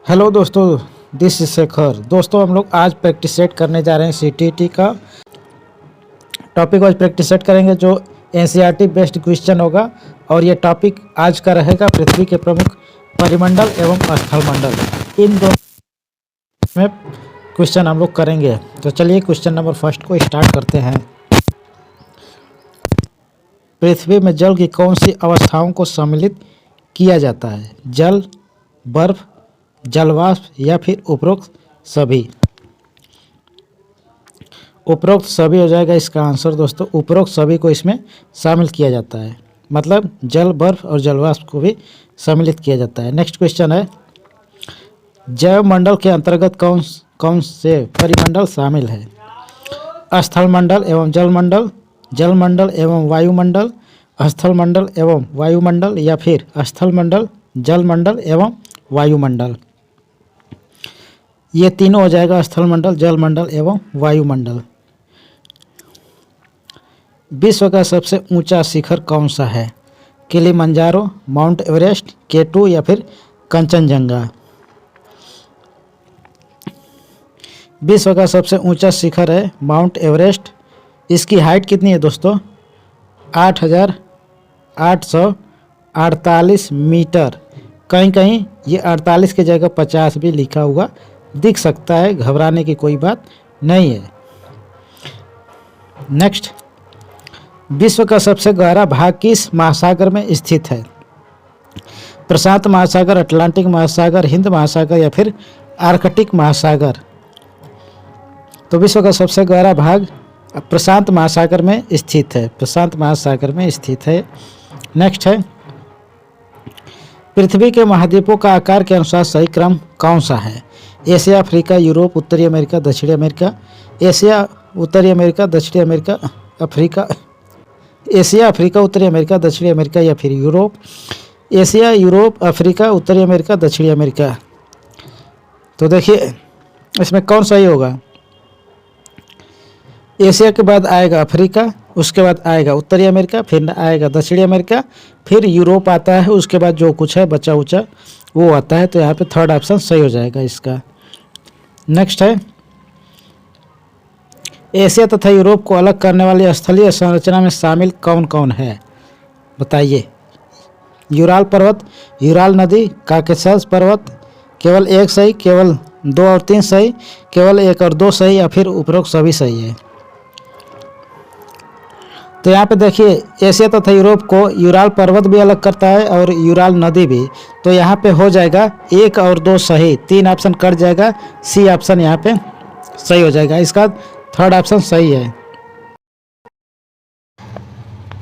Hello दोस्तों, this is Shekhar. दोस्तों हम लोग आज प्रैक्टिस सेट करने जा रहे हैं सीटीटी का। टॉपिक वाइज प्रैक्टिस सेट करेंगे जो एनसीईआरटी बेस्ड क्वेश्चन होगा। और ये टॉपिक आज का रहेगा पृथ्वी के प्रमुख परिमंडल एवं स्थलमंडल। इन दोनों में क्वेश्चन हम लोग करेंगे। तो चलिए क्वेश्चन नंबर फर्स्ट को स्टार्ट करते हैं। पृथ्वी में जल की कौन सी अवस्थाओं को सम्मिलित किया जाता है? जल, बर्फ, जलवाष्प या फिर उपरोक्त सभी? उपरोक्त सभी हो जाएगा इसका आंसर दोस्तों। उपरोक्त सभी को इसमें शामिल किया जाता है, मतलब जल, बर्फ और जलवाष्प को भी सम्मिलित किया जाता है। नेक्स्ट क्वेश्चन है, जैव मंडल के अंतर्गत कौन कौन से परिमंडल शामिल है? स्थलमंडल एवं जलमंडल, जलमंडल एवं वायुमंडल, स्थलमंडल एवं वायुमंडल या फिर स्थलमंडल, जलमंडल एवं वायुमंडल? ये तीनों हो जाएगा, स्थलमंडल, जलमंडल एवं वायुमंडल। विश्व का सबसे ऊंचा शिखर कौन सा है? किलिमंजारो, माउंट एवरेस्ट, K2 या फिर कंचनजंगा? विश्व का सबसे ऊंचा शिखर है माउंट एवरेस्ट। इसकी हाइट कितनी है दोस्तों? 8,848 मीटर। कहीं कहीं ये 48 की जगह 50 भी लिखा हुआ दिख सकता है, घबराने की कोई बात नहीं है। नेक्स्ट, विश्व का सबसे गहरा भाग किस महासागर में स्थित है? प्रशांत महासागर, अटलांटिक महासागर, हिंद महासागर या फिर आर्कटिक महासागर? तो विश्व का सबसे गहरा भाग प्रशांत महासागर में स्थित है, प्रशांत महासागर में स्थित है। नेक्स्ट है, पृथ्वी के महाद्वीपों का आकार के अनुसार सही क्रम कौन सा है? एशिया, अफ्रीका, यूरोप, उत्तरी अमेरिका, दक्षिणी अमेरिका? एशिया, उत्तरी अमेरिका, दक्षिणी अमेरिका, अफ्रीका? एशिया, अफ्रीका, उत्तरी अमेरिका, दक्षिणी अमेरिका या फिर यूरोप? एशिया, यूरोप, अफ्रीका, उत्तरी अमेरिका, दक्षिणी अमेरिका? तो देखिए इसमें कौन सही होगा? एशिया के बाद आएगा अफ्रीका, उसके बाद आएगा उत्तरी अमेरिका, फिर आएगा दक्षिणी अमेरिका, फिर यूरोप आता है, उसके बाद जो कुछ है बचा उचा वो आता है। तो यहाँ पे थर्ड ऑप्शन सही हो जाएगा इसका। नेक्स्ट है, एशिया तथा यूरोप को अलग करने वाली स्थलीय संरचना में शामिल कौन कौन है? बताइए। यूराल पर्वत, यूराल नदी, काकेशस पर्वत? केवल एक सही, केवल 2 और 3 सही, केवल 1 और 2 सही या फिर उपरोक्त सभी सही है? तो यहाँ पे देखिए, एशिया तथा यूरोप को यूराल पर्वत भी अलग करता है और यूराल नदी भी। तो यहाँ पे हो जाएगा 1 और 2 सही, 3 ऑप्शन कट जाएगा, सी ऑप्शन यहाँ पे सही हो जाएगा। इसका थर्ड ऑप्शन सही है।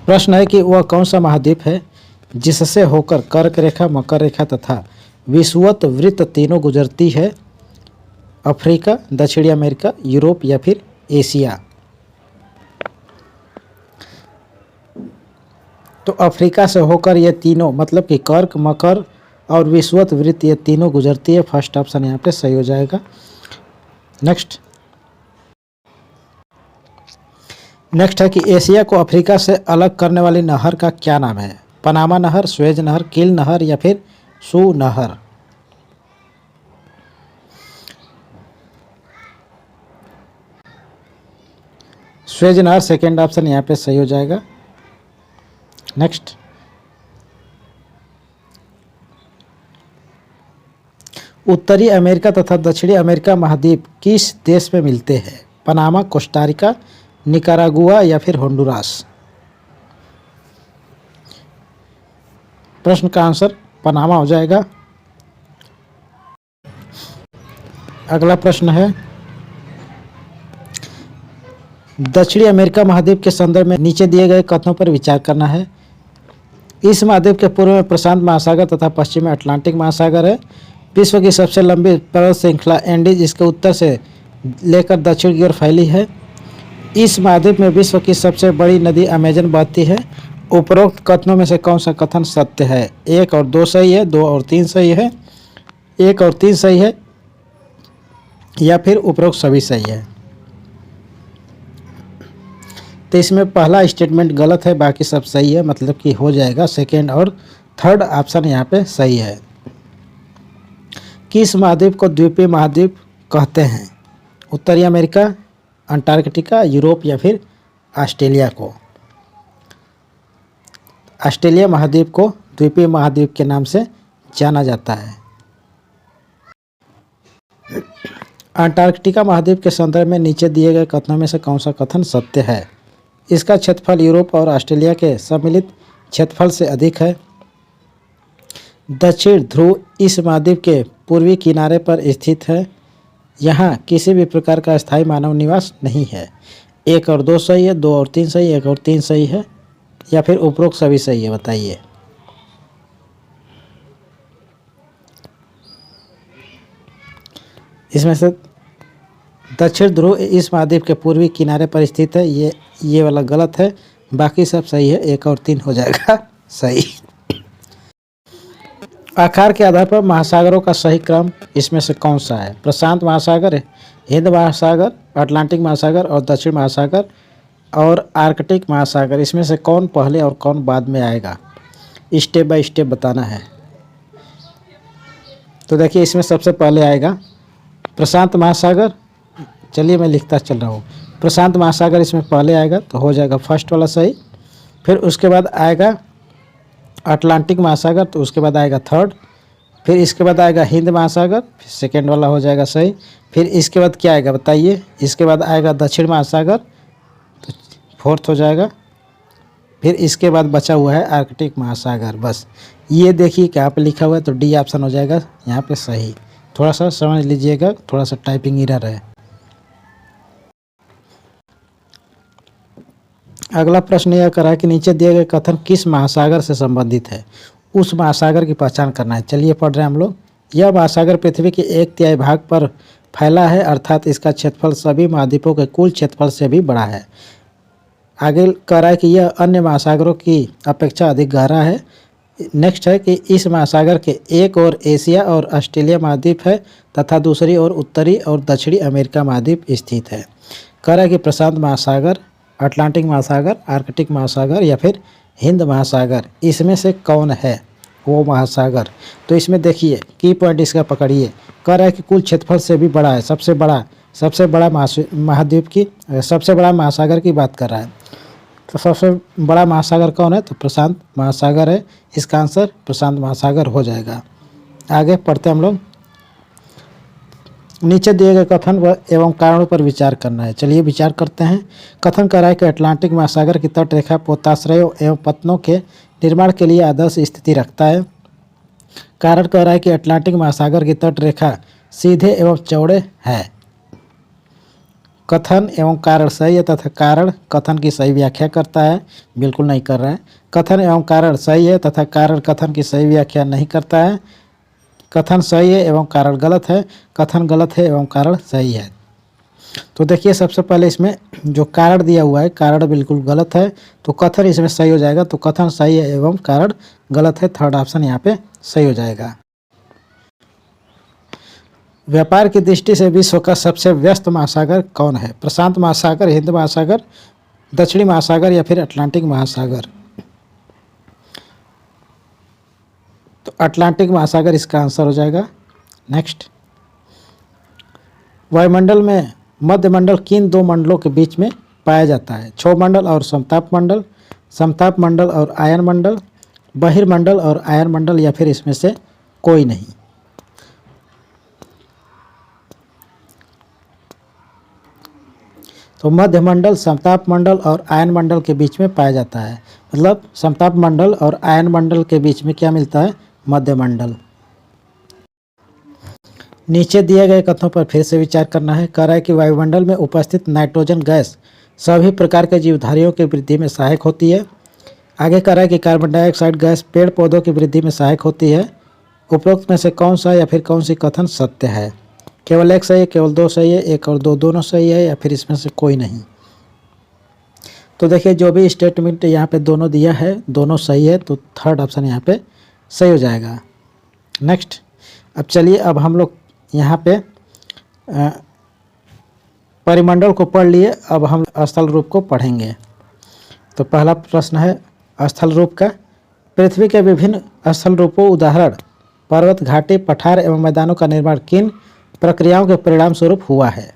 प्रश्न है कि वह कौन सा महाद्वीप है जिससे होकर कर्क रेखा, मकर रेखा तथा विषुवत वृत्त तीनों गुजरती है? अफ्रीका, दक्षिणी अमेरिका, यूरोप या फिर एशिया? तो अफ्रीका से होकर ये तीनों, मतलब कि कर्क, मकर और विषुवत वृत्त, ये तीनों गुजरती है। फर्स्ट ऑप्शन यहाँ पे सही हो जाएगा। नेक्स्ट है कि एशिया को अफ्रीका से अलग करने वाली नहर का क्या नाम है? पनामा नहर, स्वेज नहर, किल नहर या फिर सू नहर? स्वेज नहर सेकेंड ऑप्शन यहाँ पे सही हो जाएगा। नेक्स्ट, उत्तरी अमेरिका तथा दक्षिणी अमेरिका महाद्वीप किस देश में मिलते हैं? पनामा, कोस्टारिका, निकारागुआ या फिर होंडुरास? प्रश्न का आंसर पनामा हो जाएगा। अगला प्रश्न है, दक्षिणी अमेरिका महाद्वीप के संदर्भ में नीचे दिए गए कथनों पर विचार करना है। इस महाद्वीप के पूर्व में प्रशांत महासागर तथा पश्चिम में अटलांटिक महासागर है। विश्व की सबसे लंबी पर्वत श्रृंखला एंडीज इसके उत्तर से लेकर दक्षिण की ओर फैली है। इस महाद्वीप में विश्व की सबसे बड़ी नदी अमेजन बहती है। उपरोक्त कथनों में से कौन सा कथन सत्य है? 1 और 2 सही है, 2 और 3 सही है, 1 और 3 सही है या फिर उपरोक्त सभी सही है? तो इसमें पहला स्टेटमेंट गलत है, बाकी सब सही है, मतलब कि हो जाएगा सेकेंड और थर्ड ऑप्शन यहाँ पे सही है। किस महाद्वीप को द्वीपीय महाद्वीप कहते हैं? उत्तरी अमेरिका, अंटार्कटिका, यूरोप या फिर ऑस्ट्रेलिया को? ऑस्ट्रेलिया महाद्वीप को द्वीपीय महाद्वीप के नाम से जाना जाता है। अंटार्कटिका महाद्वीप के संदर्भ में नीचे दिए गए कथनों में से कौन सा कथन सत्य है? इसका क्षेत्रफल यूरोप और ऑस्ट्रेलिया के सम्मिलित क्षेत्रफल से अधिक है। दक्षिण ध्रुव इस महाद्वीप के पूर्वी किनारे पर स्थित है। यहाँ किसी भी प्रकार का स्थायी मानव निवास नहीं है। 1 और 2 सही है, 2 और 3 सही है, 1 और 3 सही है, या फिर उपरोक्त सभी सही है? बताइए। इसमें से दक्षिण ध्रुव इस महाद्वीप के पूर्वी किनारे पर स्थित है, ये वाला गलत है, बाकी सब सही है। 1 और 3 हो जाएगा सही। आकार के आधार पर महासागरों का सही क्रम इसमें से कौन सा है? प्रशांत महासागर, हिंद महासागर, अटलांटिक महासागर और दक्षिण महासागर और आर्कटिक महासागर। इसमें से कौन पहले और कौन बाद में आएगा? स्टेप बाय स्टेप बताना है। तो देखिए, इसमें सबसे पहले आएगा प्रशांत महासागर। चलिए मैं लिखता चल रहा हूँ। प्रशांत महासागर इसमें पहले आएगा, तो हो जाएगा फर्स्ट वाला सही। फिर उसके बाद आएगा अटलांटिक महासागर, तो उसके बाद आएगा थर्ड। फिर इसके बाद आएगा हिंद महासागर, फिर सेकेंड वाला हो जाएगा सही। फिर इसके बाद क्या आएगा बताइए? इसके बाद आएगा दक्षिण महासागर, तो फोर्थ हो जाएगा। फिर इसके बाद बचा हुआ है आर्कटिक महासागर। बस ये देखिए कहाँ पे लिखा हुआ है, तो डी ऑप्शन हो जाएगा यहाँ पे सही। थोड़ा सा समझ लीजिएगा, थोड़ा सा टाइपिंग एरर है। अगला प्रश्न यह करा कि नीचे दिए गए कथन किस महासागर से संबंधित है? उस महासागर की पहचान करना है। चलिए पढ़ रहे हैं हम लोग। यह महासागर पृथ्वी के 1/3 भाग पर फैला है, अर्थात इसका क्षेत्रफल सभी महाद्वीपों के कुल क्षेत्रफल से भी बड़ा है। आगे कह रहा है कि यह अन्य महासागरों की अपेक्षा अधिक गहरा है। नेक्स्ट है कि इस महासागर के एक ओर एशिया और ऑस्ट्रेलिया महाद्वीप है तथा दूसरी ओर उत्तरी और दक्षिणी अमेरिका महाद्वीप स्थित है। कह रहा है कि प्रशांत महासागर, अटलांटिक महासागर, आर्कटिक महासागर या फिर हिंद महासागर, इसमें से कौन है वो महासागर? तो इसमें देखिए की पॉइंट इसका पकड़िए। कह रहा है कि कुल क्षेत्रफल से भी बड़ा है, सबसे बड़ा महाद्वीप की, सबसे बड़ा महासागर की बात कर रहा है। तो सबसे बड़ा महासागर कौन है? तो प्रशांत महासागर है। इसका आंसर प्रशांत महासागर हो जाएगा। आगे पढ़ते हम लोग। नीचे दिए गए कथन एवं कारणों पर विचार करना है। चलिए विचार करते हैं। कथन कह रहा है कि अटलांटिक महासागर की तट रेखा पोताश्रयों एवं पत्तनों के निर्माण के लिए आदर्श स्थिति रखता है। कारण कह रहा है कि अटलांटिक महासागर की तट रेखा सीधे एवं चौड़े है। कथन एवं कारण सही है तथा कारण कथन की सही व्याख्या करता है, बिल्कुल नहीं कर रहा है। कथन एवं कारण सही है तथा कारण कथन की सही व्याख्या नहीं करता है। कथन सही है एवं कारण गलत है, कथन गलत है एवं कारण सही है। तो देखिए सबसे पहले इसमें जो कारण दिया हुआ है, कारण बिल्कुल गलत है, तो कथन इसमें सही हो जाएगा। तो कथन सही है एवं कारण गलत है, थर्ड ऑप्शन यहाँ पे सही हो जाएगा। व्यापार की दृष्टि से विश्व का सबसे व्यस्त महासागर कौन है? प्रशांत महासागर, हिंद महासागर, दक्षिणी महासागर या फिर अटलांटिक महासागर? तो अटलांटिक महासागर इसका आंसर हो जाएगा। नेक्स्ट, वायुमंडल में मध्य मंडल किन दो मंडलों के बीच में पाया जाता है? क्षोभ मंडल और समताप मंडल, समताप मंडल और आयन मंडल, बहिर्मंडल और आयन मंडल या फिर इसमें से कोई नहीं? तो मध्य मंडल, समताप मंडल और आयन मंडल के बीच में पाया जाता है। मतलब समताप मंडल और आयन मंडल के बीच में क्या मिलता है? मध्य मंडल। नीचे दिए गए कथनों पर फिर से विचार करना है। कह रहा है कि वायुमंडल में उपस्थित नाइट्रोजन गैस सभी प्रकार के जीवधारियों की वृद्धि में सहायक होती है। आगे कह रहा है कि कार्बन डाइऑक्साइड गैस पेड़ पौधों की वृद्धि में सहायक होती है। उपरोक्त में से कौन सा या फिर कौन सी कथन सत्य है? केवल एक सही है, केवल दो सही है, एक और दो दोनों सही है या फिर इसमें से कोई नहीं? तो देखिए जो भी स्टेटमेंट यहाँ पे दोनों दिया है, दोनों सही है, तो थर्ड ऑप्शन यहाँ पे सही हो जाएगा। नेक्स्ट, अब चलिए अब हम लोग यहाँ पे परिमंडल को पढ़ लिए, अब हम स्थल रूप को पढ़ेंगे। तो पहला प्रश्न है स्थल रूप का। पृथ्वी के विभिन्न स्थल रूपों उदाहरण पर्वत, घाटी, पठार एवं मैदानों का निर्माण किन प्रक्रियाओं के परिणाम स्वरूप हुआ है?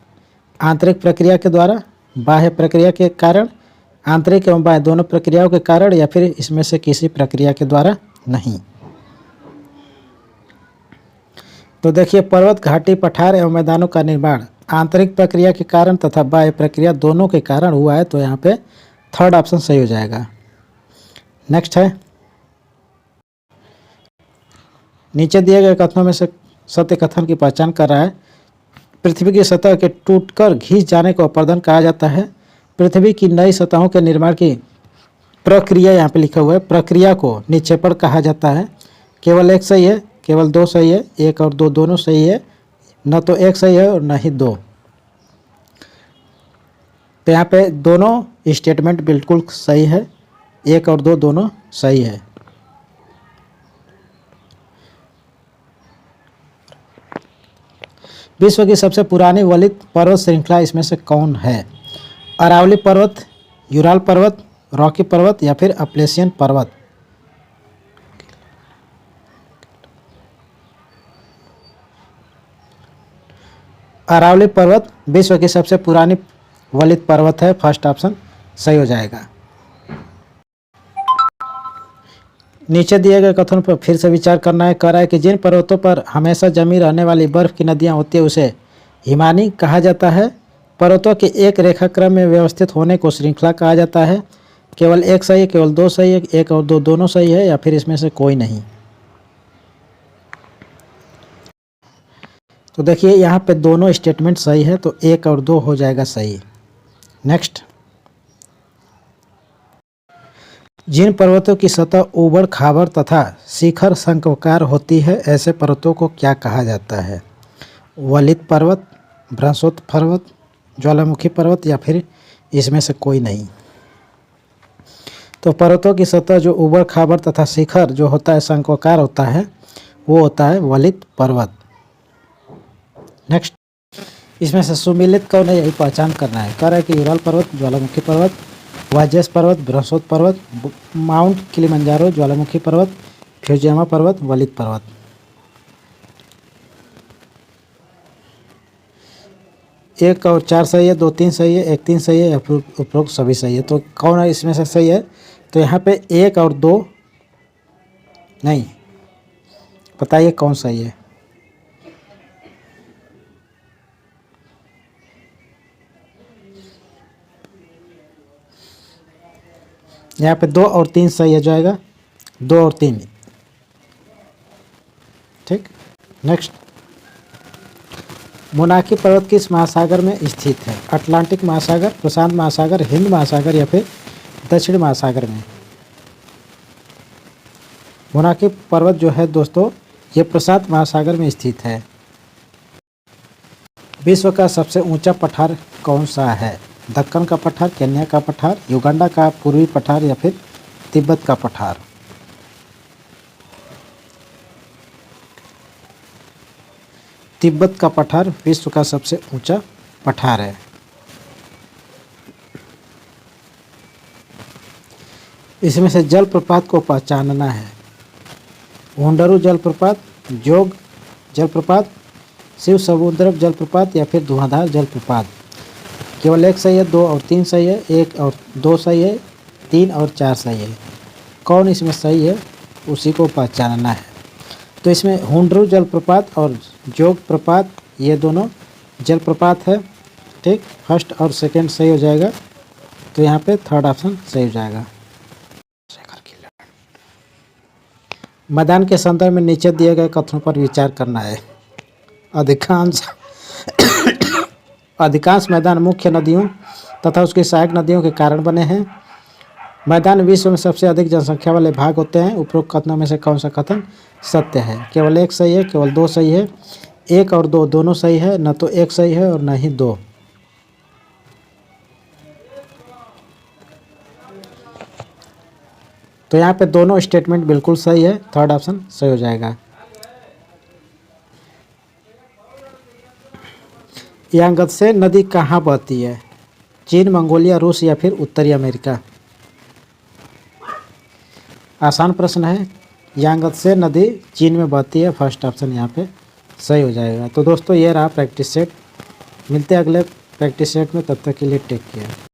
आंतरिक प्रक्रिया के द्वारा, बाह्य प्रक्रिया के कारण, आंतरिक एवं बाह्य दोनों प्रक्रियाओं के कारण, या फिर इसमें से किसी प्रक्रिया के द्वारा नहीं। तो देखिए, पर्वत, घाटी, पठार एवं मैदानों का निर्माण आंतरिक प्रक्रिया के कारण तथा बाह्य प्रक्रिया दोनों के कारण हुआ है, तो यहाँ पे थर्ड ऑप्शन सही हो जाएगा। नेक्स्ट है, नीचे दिए गए कथनों में से सत्य कथन की पहचान कर रहा है। पृथ्वी की सतह के टूटकर घिस जाने को अपरदन कहा जाता है। पृथ्वी की नई सतहों के निर्माण की प्रक्रिया, यहाँ पे लिखा हुआ है, प्रक्रिया को निक्षेपण कहा जाता है। केवल एक सही है, केवल दो सही है, एक और दो दोनों सही है, न तो एक सही है और न ही दो। तो यहाँ पे दोनों स्टेटमेंट बिल्कुल सही है, एक और दो दोनों सही है। विश्व की सबसे पुरानी वलित पर्वत श्रृंखला इसमें से कौन है? अरावली पर्वत, यूराल पर्वत, रॉकी पर्वत या फिर अपलेशियन पर्वत? अरावली पर्वत विश्व की सबसे पुरानी वलित पर्वत है, फर्स्ट ऑप्शन सही हो जाएगा। नीचे दिए गए कथन पर फिर से विचार करना है। कह रहा है कि जिन पर्वतों पर हमेशा जमी रहने वाली बर्फ की नदियां होती है उसे हिमानी कहा जाता है। पर्वतों के एक रेखाक्रम में व्यवस्थित होने को श्रृंखला कहा जाता है। केवल एक सही है, केवल दो सही है, एक और दो दोनों सही है, या फिर इसमें से कोई नहीं। तो देखिए, यहाँ पे दोनों स्टेटमेंट सही है, तो एक और दो हो जाएगा सही। नेक्स्ट, जिन पर्वतों की सतह ऊबड़ खाबड़ तथा शिखर शंक्वाकार होती है, ऐसे पर्वतों को क्या कहा जाता है? वलित पर्वत, भ्रंशोत्त पर्वत, ज्वालामुखी पर्वत या फिर इसमें से कोई नहीं। तो पर्वतों की सतह जो ऊबड़ खाबड़ तथा शिखर जो होता है शंक्वाकार होता है, वो होता है वलित पर्वत। नेक्स्ट, इसमें से सुमिलित कौन है, यही पहचान करना है। कह रहा है कि यूराल पर्वत, ज्वालामुखी पर्वत, वाजेस पर्वत, बृहस्पति पर्वत, माउंट किलिमंजारो, ज्वालामुखी पर्वत, फ्यूजियामा पर्वत, वलित पर्वत। एक और चार सही है, दो तीन सही है, एक तीन सही है, या फिर उपरोक्त सभी सही है। तो कौन है इसमें से सही है? तो यहाँ पे एक और दो नहीं, बताइए कौन सही है? यहाँ पे दो और तीन सही हो जाएगा, दो और तीन। ठीक। नेक्स्ट, मोनाकी पर्वत किस महासागर में स्थित है? अटलांटिक महासागर, प्रशांत महासागर, हिंद महासागर या फिर दक्षिण महासागर में? मोनाकी पर्वत जो है दोस्तों, ये प्रशांत महासागर में स्थित है। विश्व का सबसे ऊंचा पठार कौन सा है? दक्कन का पठार, केन्या का पठार, युगांडा का पूर्वी पठार या फिर तिब्बत का पठार? तिब्बत का पठार विश्व का सबसे ऊंचा पठार है। इसमें से जलप्रपात को पहचानना है। होंडरू जलप्रपात, जोग जलप्रपात, शिव समुद्र जलप्रपात या फिर धुआंधार जलप्रपात? केवल एक सही है, दो और तीन सही है, एक और दो सही है, तीन और चार सही है। कौन इसमें सही है उसी को पहचानना है। तो इसमें होंडरू जलप्रपात और जोग प्रपात ये दोनों जलप्रपात है। ठीक, फर्स्ट और सेकंड सही हो जाएगा, तो यहाँ पे थर्ड ऑप्शन सही हो जाएगा। मैदान के संदर्भ में नीचे दिए गए कथनों पर विचार करना है। अधिकांश मैदान मुख्य नदियों तथा उसकी सहायक नदियों के कारण बने हैं। मैदान विश्व में सबसे अधिक जनसंख्या वाले भाग होते हैं। उपरोक्त कथनों में से कौन सा कथन सत्य है? केवल एक सही है, केवल दो सही है, एक और दो दोनों सही है, न तो एक सही है और न ही दो। तो यहाँ पे दोनों स्टेटमेंट बिल्कुल सही है, थर्ड ऑप्शन सही हो जाएगा। यांगत्से नदी कहाँ बहती है? चीन, मंगोलिया, रूस या फिर उत्तरी अमेरिका? आसान प्रश्न है, यांगत्से नदी चीन में बहती है। फर्स्ट ऑप्शन यहाँ पे सही हो जाएगा। तो दोस्तों ये रहा प्रैक्टिस सेट। मिलते हैं अगले प्रैक्टिस सेट में, तब तक के लिए टेक केयर।